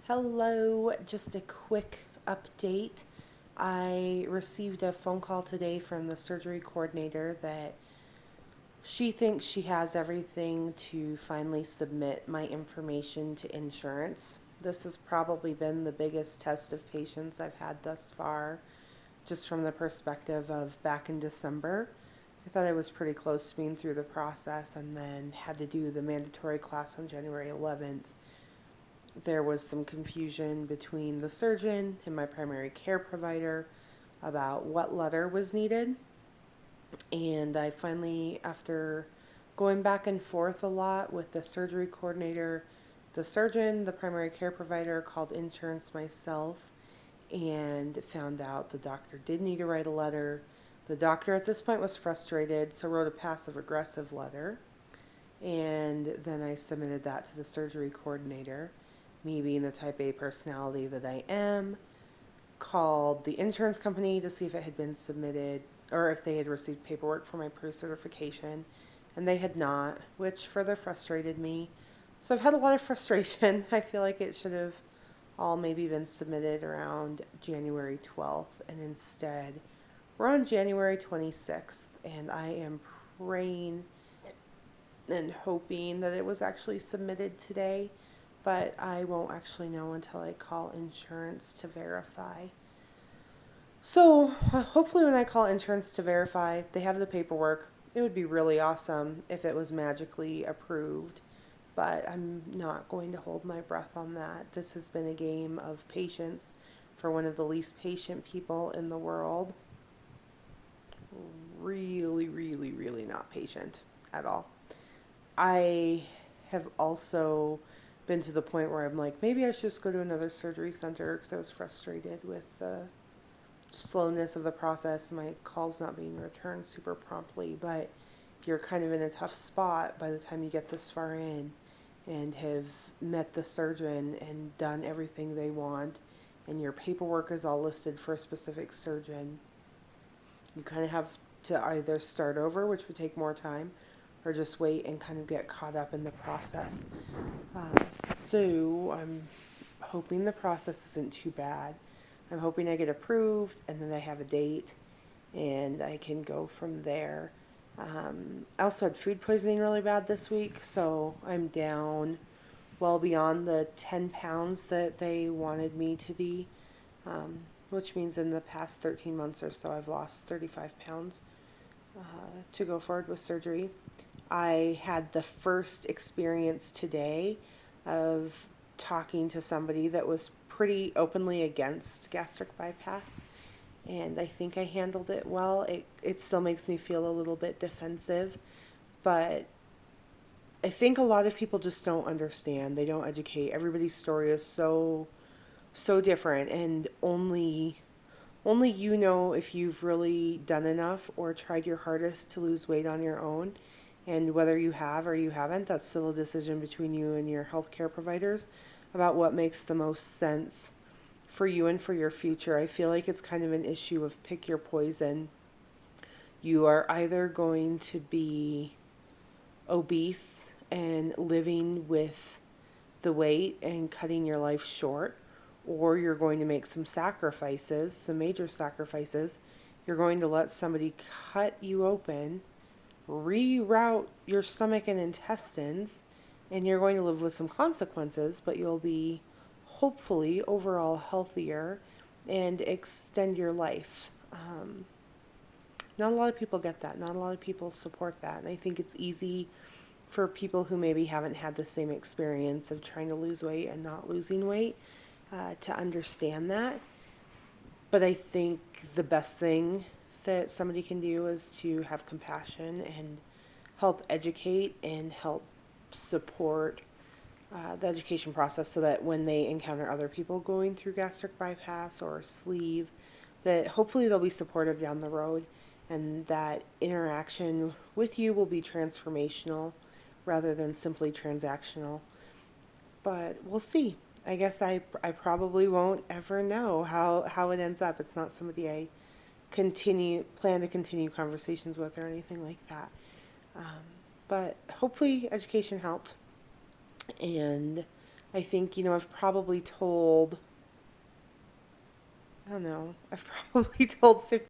Hello, just a quick update. I received a phone call today from the surgery coordinator that she thinks she has everything to finally submit my information to insurance. This has probably been the biggest test of patience I've had thus far, just from the perspective of back in December. I thought I was pretty close to being through the process and then had to do the mandatory class on January 11th. There was some confusion between the surgeon and my primary care provider about what letter was needed. And I finally, after going back and forth a lot with the surgery coordinator, the surgeon, the primary care provider, called insurance myself and found out the doctor did need to write a letter. The doctor at this point was frustrated, so wrote a passive aggressive letter. And then I submitted that to the surgery coordinator. Me being the type A personality that I am, called the insurance company to see if it had been submitted or if they had received paperwork for my pre-certification, and they had not, which further frustrated me. So I've had a lot of frustration. I feel like it should have all maybe been submitted around January 12th, and instead we're on January 26th, and I am praying and hoping that it was actually submitted today, but I won't actually know until I call insurance to verify. So, hopefully, when I call insurance to verify, they have the paperwork. It would be really awesome if it was magically approved, but I'm not going to hold my breath on that. This has been a game of patience for one of the least patient people in the world. Really, really, really not patient at all. I have also been to the point where I'm like, maybe I should just go to another surgery center because I was frustrated with the slowness of the process and my calls not being returned super promptly. But you're kind of in a tough spot by the time you get this far in and have met the surgeon and done everything they want, and your paperwork is all listed for a specific surgeon. You kind of have to either start over, which would take more time, or just wait and kind of get caught up in the process. So I'm hoping the process isn't too bad. I'm hoping I get approved and then I have a date and I can go from there. I also had food poisoning really bad this week, so I'm down well beyond the 10 pounds that they wanted me to be, which means in the past 13 months or so I've lost 35 pounds to go forward with surgery. I had the first experience today of talking to somebody that was pretty openly against gastric bypass, and I think I handled it well. It still makes me feel a little bit defensive, but I think a lot of people just don't understand. They don't educate. Everybody's story is so different, and only you know if you've really done enough or tried your hardest to lose weight on your own. And whether you have or you haven't, that's still a decision between you and your healthcare providers about what makes the most sense for you and for your future. I feel like it's kind of an issue of pick your poison. You are either going to be obese and living with the weight and cutting your life short, or you're going to make some sacrifices, some major sacrifices. You're going to let somebody cut you open, reroute your stomach and intestines, and you're going to live with some consequences, but you'll be hopefully overall healthier and extend your life. Not a lot of people get that. Not a lot of people support that. And I think it's easy for people who maybe haven't had the same experience of trying to lose weight and not losing weight to understand that. But I think the best thing that somebody can do is to have compassion and help educate and help support the education process so that when they encounter other people going through gastric bypass or sleeve, that hopefully they'll be supportive down the road and that interaction with you will be transformational rather than simply transactional. But we'll see. I guess I probably won't ever know how it ends up. It's not somebody I plan to continue conversations with or anything like that. But hopefully education helped. And I think, I've probably told, I don't know, I've probably told 50